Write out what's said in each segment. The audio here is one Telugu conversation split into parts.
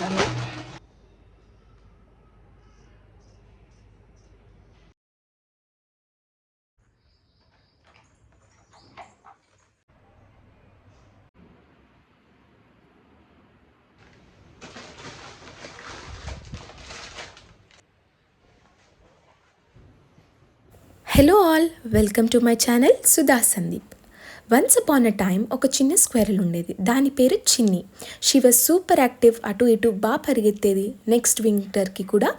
చేస్తాను. Hello all, welcome to my channel Sudha Sandeep. Once upon a time ఒక చిన్న స్క్వేరల్ ఉండేది. దాని పేరు చిన్ని. She was super active. అటు ఇటు బాగా పరిగెత్తేది. నెక్స్ట్ వింటర్కి కూడా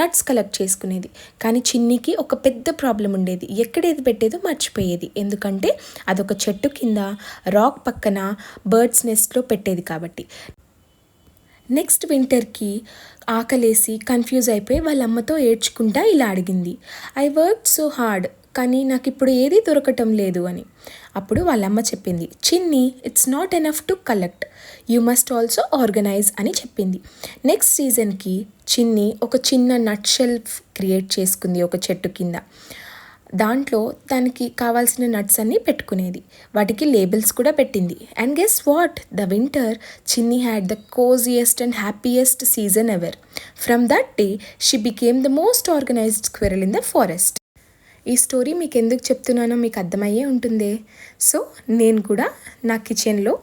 నట్స్ కలెక్ట్ చేసుకునేది. కానీ చిన్నికి ఒక పెద్ద ప్రాబ్లం ఉండేది. ఎక్కడేది పెట్టేదో మర్చిపోయేది. ఎందుకంటే అదొక చెట్టు కింద రాక్ పక్కన బర్డ్స్ నెస్ట్లో పెట్టేది కాబట్టి. నెక్స్ట్ వింటర్కి ఆకలేసి కన్ఫ్యూజ్ అయిపోయి వాళ్ళ అమ్మతో ఏడ్చుకుంటా ఇలా అడిగింది, ఐ వర్క్ సో హార్డ్, కానీ నాకు ఇప్పుడు ఏదీ దొరకటం లేదు అని. అప్పుడు వాళ్ళమ్మ చెప్పింది, చిన్ని, it's not enough to collect, you must also organise అని చెప్పింది. నెక్స్ట్ సీజన్కి చిన్ని ఒక చిన్న నట్ షెల్ఫ్ క్రియేట్ చేసుకుంది ఒక చెట్టు కింద. దాంట్లో దానికి కావాల్సిన నట్స్ అన్నీ పెట్టుకునేది. వాటికి లేబుల్స్ కూడా పెట్టింది. And guess what, the winter Chinni had the coziest and happiest season ever. From that day she became the most organised squirrel in the forest. ఈ స్టోరీ మీకు ఎందుకు చెప్తున్నానో మీకు అర్థమయ్యే ఉంటుందే. సో నేను కూడా నా కిచెన్లో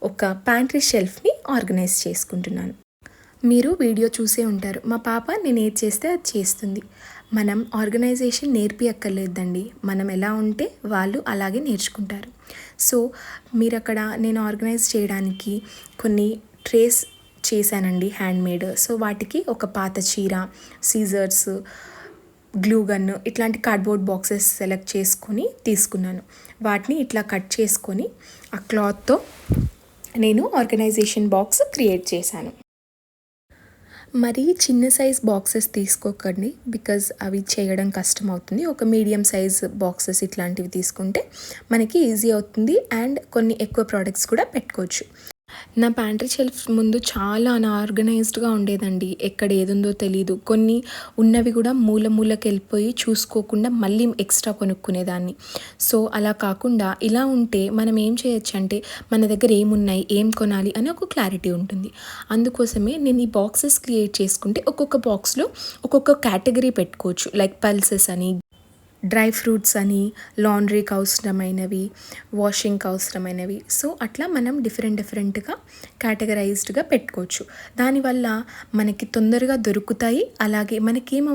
ఒక ప్యాంట్రీ షెల్ఫ్ని ఆర్గనైజ్ చేసుకుంటున్నాను. మీరు వీడియో చూసే ఉంటారు. మా పాప నేను ఏది చేస్తే అది చేస్తుంది. మనం ఆర్గనైజేషన్ నేర్పియక్కర్లేదండి. మనం ఎలా ఉంటే వాళ్ళు అలాగే నేర్చుకుంటారు. సో మీరు అక్కడ నేను ఆర్గనైజ్ చేయడానికి కొన్ని ట్రేస్ చేశానండి, హ్యాండ్మేడ్. సో వాటికి ఒక పాత చీర, సీజర్స్, గ్లూ గన్, ఇట్లాంటి కార్డ్బోర్డ్ బాక్సెస్ సెలెక్ట్ చేసుకొని తీసుకున్నాను. వాటిని ఇట్లా కట్ చేసుకొని ఆ క్లాత్తో నేను ఆర్గనైజేషన్ బాక్స్ క్రియేట్ చేశాను. మరి చిన్న సైజ్ బాక్సెస్ తీసుకోకండి, బికాజ్ అవి చేయడం కష్టం అవుతుంది. ఒక మీడియం సైజ్ బాక్సెస్ ఇట్లాంటివి తీసుకుంటే మనకి ఈజీ అవుతుంది అండ్ కొన్ని ఎక్కువ ప్రోడక్ట్స్ కూడా పెట్టుకోవచ్చు. నా ప్యాంట్రీ షెల్ఫ్ ముందు చాలా అన్ఆర్గనైజ్డ్గా ఉండేదండి. ఎక్కడ ఏదుందో తెలీదు. కొన్ని ఉన్నవి కూడా మూలకి వెళ్ళిపోయి చూసుకోకుండా మళ్ళీ ఎక్స్ట్రా కొనుక్కునేదాన్ని. సో అలా కాకుండా ఇలా ఉంటే మనం ఏం చేయొచ్చు అంటే మన దగ్గర ఏమున్నాయి, ఏం కొనాలి అని ఒక క్లారిటీ ఉంటుంది. అందుకోసమే నేను ఈ బాక్సెస్ క్రియేట్ చేసుకుంటే ఒక్కొక్క బాక్స్లో ఒక్కొక్క కేటగిరీ పెట్టుకోవచ్చు. లైక్ పల్సెస్ అని, డ్రై ఫ్రూట్స్ అని, లాండ్రీకి అవసరమైనవి, వాషింగ్కి అవసరమైనవి. సో అట్లా మనం డిఫరెంట్గా కేటగరైజ్డ్గా పెట్టుకోవచ్చు. దానివల్ల మనకి తొందరగా దొరుకుతాయి. అలాగే మనకి ఏం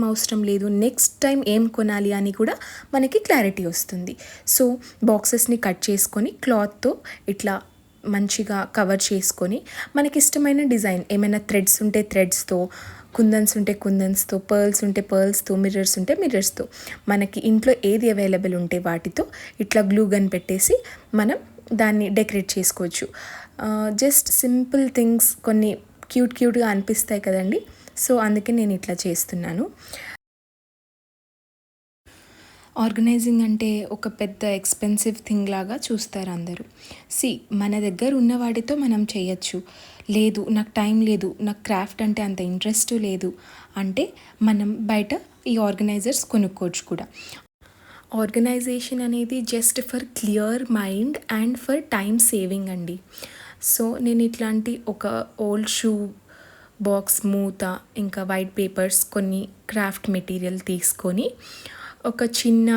అవసరం లేదు, నెక్స్ట్ టైం ఏం కొనాలి అని కూడా మనకి క్లారిటీ వస్తుంది. సో బాక్సెస్ని కట్ చేసుకొని క్లాత్తో ఇట్లా మంచిగా కవర్ చేసుకొని మనకి ఇష్టమైన డిజైన్, ఏమైనా థ్రెడ్స్ ఉంటే థ్రెడ్స్తో, కుందన్స్ ఉంటే కుందన్స్తో, పర్ల్స్ ఉంటే పర్ల్స్తో, మిర్రర్స్ ఉంటే మిర్రర్స్తో, మనకి ఇంట్లో ఏది అవైలబుల్ ఉంటే వాటితో ఇట్లా గ్లూ గన్ పెట్టేసి మనం దాన్ని డెకరేట్ చేసుకోవచ్చు. జస్ట్ సింపుల్ థింగ్స్ కొన్ని క్యూట్గా అనిపిస్తాయి కదండి. సో అందుకే నేను ఇట్లా చేస్తున్నాను. ఆర్గనైజింగ్ అంటే ఒక పెద్ద ఎక్స్పెన్సివ్ థింగ్ లాగా చూస్తారు అందరూ. మన దగ్గర ఉన్న వాటితో మనం చేయొచ్చు. లేదు నాకు టైం లేదు, నాకు క్రాఫ్ట్ అంటే అంత ఇంట్రెస్ట్ లేదు అంటే మనం బయట ఈ ఆర్గనైజర్స్ కొనుక్కోవచ్చు కూడా. ఆర్గనైజేషన్ అనేది just for clear mind and for time saving అండి. సో నేను ఇట్లాంటి ఒక ఓల్డ్ షూ బాక్స్ మూత, ఇంకా వైట్ పేపర్స్, కొన్ని క్రాఫ్ట్ మెటీరియల్ తీసుకొని ఒక చిన్న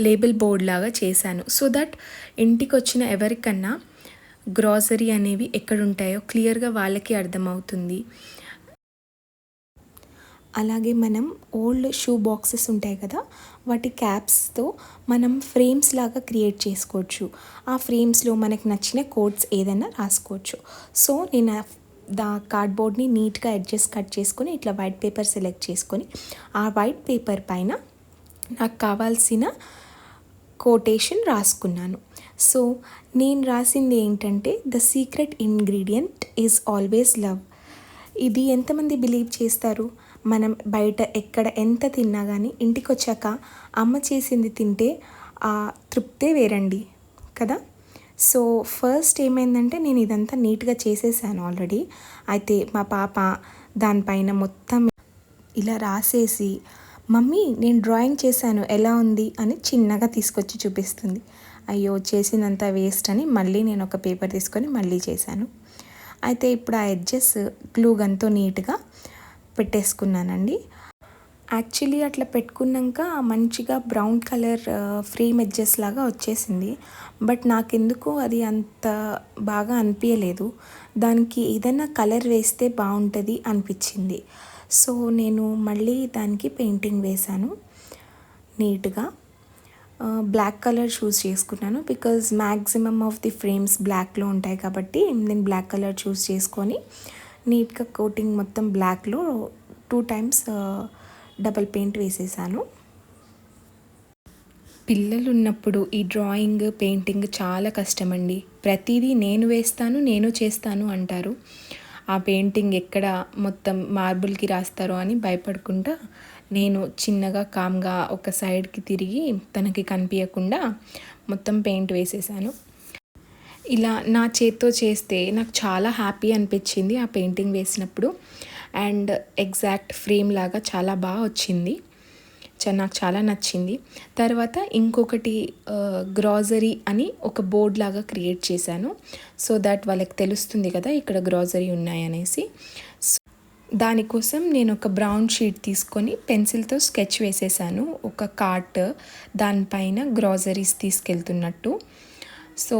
లేబుల్ బోర్డ్ లాగా చేశాను. సో దట్ ఇంటికి వచ్చిన ఎవరికన్నా గ్రాసరీ అనేవి ఎక్కడుంటాయో క్లియర్గా వాళ్ళకి అర్థమవుతుంది. అలాగే మనం ఓల్డ్ షూ బాక్సెస్ ఉంటాయి కదా, వాటి క్యాప్స్తో మనం ఫ్రేమ్స్ లాగా క్రియేట్ చేసుకోవచ్చు. ఆ ఫ్రేమ్స్లో మనకు నచ్చిన కోడ్స్ ఏదైనా రాసుకోవచ్చు. సో నేను కార్డ్బోర్డ్ని నీట్గా ఎడ్జెస్ కట్ చేసుకొని ఇట్లా వైట్ పేపర్ సెలెక్ట్ చేసుకొని ఆ వైట్ పేపర్ పైన నాకు కావాల్సిన కోటేషన్ రాసుకున్నాను. సో నేను రాసింది ఏంటంటే, the secret ingredient is always love. ఇది ఎంతమంది బిలీవ్ చేస్తారు? మనం బయట ఎక్కడ ఎంత తిన్నా కానీ ఇంటికి వచ్చాక అమ్మ చేసింది తింటే ఆ తృప్తే వేరండి కదా. సో ఫస్ట్ ఏమైందంటే నేను ఇదంతా నీట్గా చేసేసాను ఆల్రెడీ. అయితే మా పాప దానిపైన మొత్తం ఇలా రాసేసి, మమ్మీ నేను డ్రాయింగ్ చేశాను ఎలా ఉంది అని చిన్నగా తీసుకొచ్చి చూపిస్తుంది. అయ్యో చేసినంత వేస్ట్ అని మళ్ళీ నేను ఒక పేపర్ తీసుకొని మళ్ళీ చేశాను. అయితే ఇప్పుడు ఆ ఎడ్జెస్ గ్లూ గన్తో నీట్గా పెట్టేసుకున్నానండి. యాక్చువల్లీ అట్లా పెట్టుకున్నాక మంచిగా బ్రౌన్ కలర్ ఫ్రేమ్ ఎడ్జెస్ లాగా వచ్చేసింది. బట్ నాకెందుకో అది అంత బాగా అనిపించలేదు. దానికి ఏదైనా కలర్ వేస్తే బాగుంటుంది అనిపించింది. సో నేను మళ్ళీ దానికి పెయింటింగ్ వేశాను నీట్గా. బ్లాక్ కలర్ చూస్ చేసుకున్నాను because maximum of the frames బ్లాక్లో ఉంటాయి కాబట్టి నేను బ్లాక్ కలర్ చూస్ చేసుకొని నీట్గా కోటింగ్ మొత్తం బ్లాక్లో 2 times డబల్ పెయింట్ వేసేసాను. పిల్లలు ఉన్నప్పుడు ఈ డ్రాయింగ్ పెయింటింగ్ చాలా కష్టమండి. ప్రతిదీ నేను వేస్తాను నేను చేస్తాను అంటారు. ఆ పెయింటింగ్ ఎక్కడ మొత్తం మార్బుల్కి రాస్తారో అని భయపడకుండా నేను చిన్నగా కామ్గా ఒక సైడ్కి తిరిగి తనకి కనిపించకుండా మొత్తం పెయింట్ వేసేసాను. ఇలా నా చేత్తో చేస్తే నాకు చాలా హ్యాపీ అనిపించింది ఆ పెయింటింగ్ వేసినప్పుడు. అండ్ ఎగ్జాక్ట్ ఫ్రేమ్ లాగా చాలా బాగా వచ్చింది. నాకు చాలా నచ్చింది. తర్వాత ఇంకొకటి గ్రాసరీ అని ఒక బోర్డ్ లాగా క్రియేట్ చేశాను. సో దట్ వాళ్ళకి తెలుస్తుంది కదా ఇక్కడ గ్రాసరీ ఉన్నాయనేసి. దానికోసం నేను ఒక బ్రౌన్ షీట్ తీసుకొని పెన్సిల్తో స్కెచ్ వేసేసాను. ఒక కార్ట్ దానిపైన గ్రాసరీస్ తీసుకెళ్తున్నట్టు. సో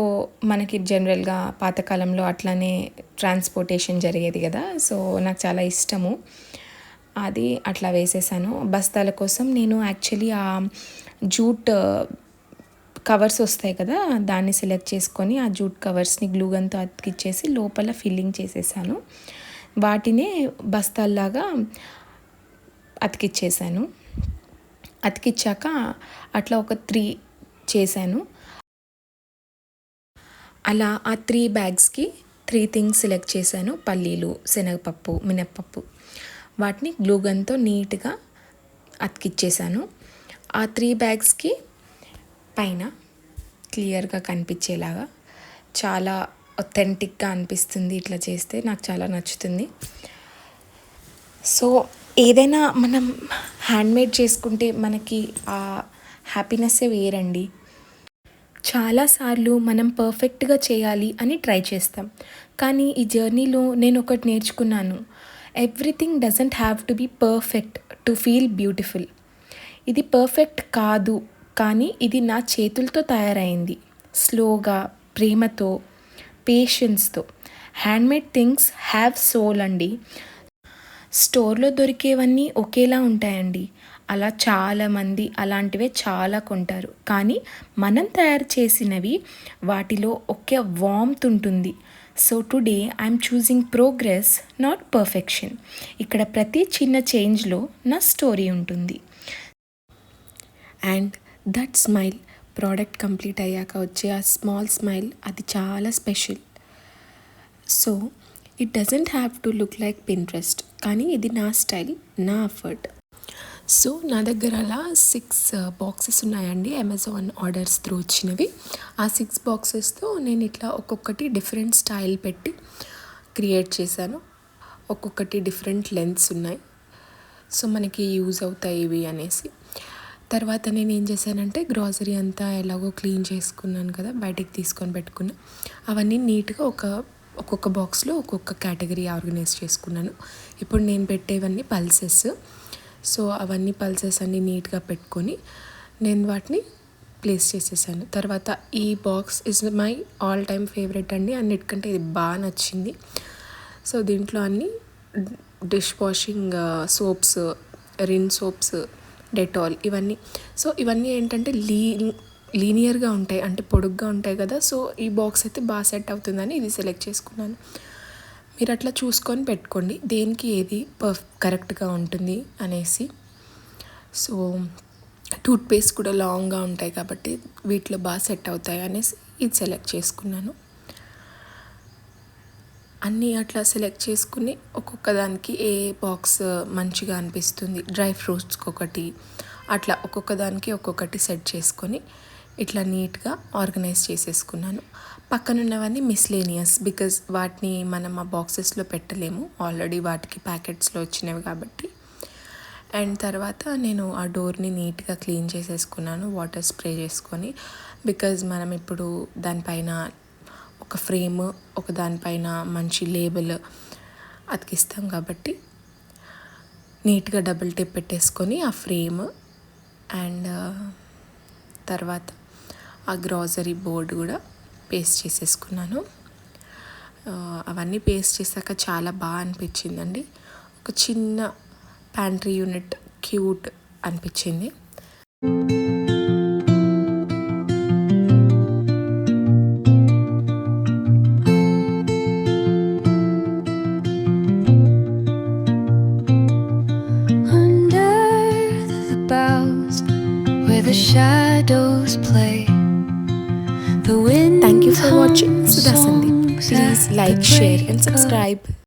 మనకి జనరల్గా పాతకాలంలో అట్లానే ట్రాన్స్పోర్టేషన్ జరిగేది కదా. సో నాకు చాలా ఇష్టము. అది అట్లా వేసేసాను. బస్తాల కోసం నేను యాక్చువల్లీ ఆ జూట్ కవర్స్ వస్తాయి కదా దాన్ని సెలెక్ట్ చేసుకొని ఆ జూట్ కవర్స్ని గ్లూ గన్తో అతికిచ్చేసి లోపల ఫిల్లింగ్ చేసేసాను. వాటినే బస్తాల్లాగా అతికిచ్చేసాను. అతికిచ్చాక అట్లా ఒక 3 చేశాను. అలా ఆ 3 బ్యాగ్స్కి 3 థింగ్స్ సెలెక్ట్ చేశాను. పల్లీలు, శనగపప్పు, మినప్పప్పు. వాటిని గ్లూ గన్తో నీట్గా అతికిచ్చేసాను. ఆ 3 బ్యాగ్స్కి పైన క్లియర్గా కనిపించేలాగా చాలా ఒథెంటిక్గా అనిపిస్తుంది. ఇట్లా చేస్తే నాకు చాలా నచ్చుతుంది. సో ఏదైనా మనం హ్యాండ్మేడ్ చేసుకుంటే మనకి ఆ హ్యాపీనెస్సే వేరండి. చాలాసార్లు మనం పర్ఫెక్ట్గా చేయాలి అని ట్రై చేస్తాం. కానీ ఈ జర్నీలో నేను ఒకటి నేర్చుకున్నాను. Everything doesn't have to be perfect to feel beautiful. ఇది పర్ఫెక్ట్ కాదు, కానీ ఇది నా చేతులతో తయారైంది. స్లోగా, ప్రేమతో, పేషెన్స్తో. హ్యాండ్మేడ్ థింగ్స్ హ్యావ్ సోల్ అండి. స్టోర్లో దొరికేవన్నీ ఒకేలా ఉంటాయండి. అలా చాలామంది అలాంటివే చాలా కొంటారు. కానీ మనం తయారు చేసినవి వాటిలో ఒక వార్మ్త్ ఉంటుంది. So today I'm choosing progress, not perfection. ఇక్కడ ప్రతి చిన్న చేంజ్లో నా స్టోరీ ఉంటుంది. And that smile, product complete అయ్యాక వచ్చే ఆ స్మాల్ స్మైల్, అది చాలా special. So it doesn't have to look like Pinterest, కానీ ఇది నా స్టైల్, నా ఎఫర్ట్. సో నా దగ్గర అలా 6 బాక్సెస్ ఉన్నాయండి, అమెజాన్ ఆర్డర్స్ త్రూ వచ్చినవి. ఆ 6 బాక్సెస్తో నేను ఇట్లా ఒక్కొక్కటి డిఫరెంట్ స్టైల్ పెట్టి క్రియేట్ చేశాను. ఒక్కొక్కటి డిఫరెంట్ లెంత్స్ ఉన్నాయి. సో మనకి యూజ్ అవుతాయి ఇవి అనేసి. తర్వాత నేను ఏం చేశానంటే గ్రాసరీ అంతా ఎలాగో క్లీన్ చేసుకున్నాను కదా, బయటికి తీసుకొని పెట్టుకున్నా. అవన్నీ నీట్గా ఒక్కొక్క బాక్స్లో ఒక్కొక్క కేటగిరీ ఆర్గనైజ్ చేసుకున్నాను. ఇప్పుడు నేను పెట్టేవన్నీ పల్సెస్. సో అవన్నీ పల్సెస్ అన్నీ నీట్గా పెట్టుకొని నేను వాటిని ప్లేస్ చేసేసాను. తర్వాత ఈ box is my all time favourite అండి. అన్నిటికంటే ఇది బాగా నచ్చింది. సో దీంట్లో అన్నీ dish washing soaps, Rin soaps, Dettol, ఇవన్నీ. సో ఇవన్నీ ఏంటంటే లీనియర్గా ఉంటాయి, అంటే పొడుగ్గా ఉంటాయి కదా. సో ఈ బాక్స్ అయితే బాగా సెట్ అవుతుందని ఇది సెలెక్ట్ చేసుకున్నాను. మీరు అట్లా చూసుకొని పెట్టుకోండి దేనికి ఏది కరెక్ట్గా ఉంటుంది అనేసి. సో టూత్పేస్ట్ కూడా లాంగ్గా ఉంటాయి కాబట్టి వీటిలో బాగా సెట్ అవుతాయి అనేసి ఇది సెలెక్ట్ చేసుకున్నాను. అన్నీ అట్లా సెలెక్ట్ చేసుకుని ఒక్కొక్క దానికి ఏ బాక్స్ మంచిగా అనిపిస్తుంది, డ్రై ఫ్రూట్స్కి ఒకటి, అట్లా ఒక్కొక్క దానికి ఒక్కొక్కటి సెట్ చేసుకొని ఇట్లా నీట్గా ఆర్గనైజ్ చేసేసుకున్నాను. పక్కనున్నవన్నీ మిస్లేనియస్, బికాజ్ వాటిని మనం ఆ బాక్సెస్లో పెట్టలేము, ఆల్రెడీ వాటికి ప్యాకెట్స్లో వచ్చినవి కాబట్టి. అండ్ తర్వాత నేను ఆ డోర్ని నీట్గా క్లీన్ చేసేసుకున్నాను వాటర్ స్ప్రే చేసుకొని. బికాజ్ మనం ఇప్పుడు దానిపైన ఒక ఫ్రేమ్, ఒక దానిపైన మంచి లేబుల్ అతికిస్తాం కాబట్టి నీట్గా డబుల్ టేప్ పెట్టేసుకొని ఆ ఫ్రేమ్ అండ్ తర్వాత ఆ గ్రాసరీ బోర్డు కూడా పేస్ట్ చేసేసుకున్నాను. అవన్నీ పేస్ట్ చేశాక చాలా బాగా అనిపించిందండి. ఒక చిన్న ప్యాంట్రీ యూనిట్ క్యూట్ అనిపించింది. Thank you for watching Sudha Sandeep. Please like, share and subscribe.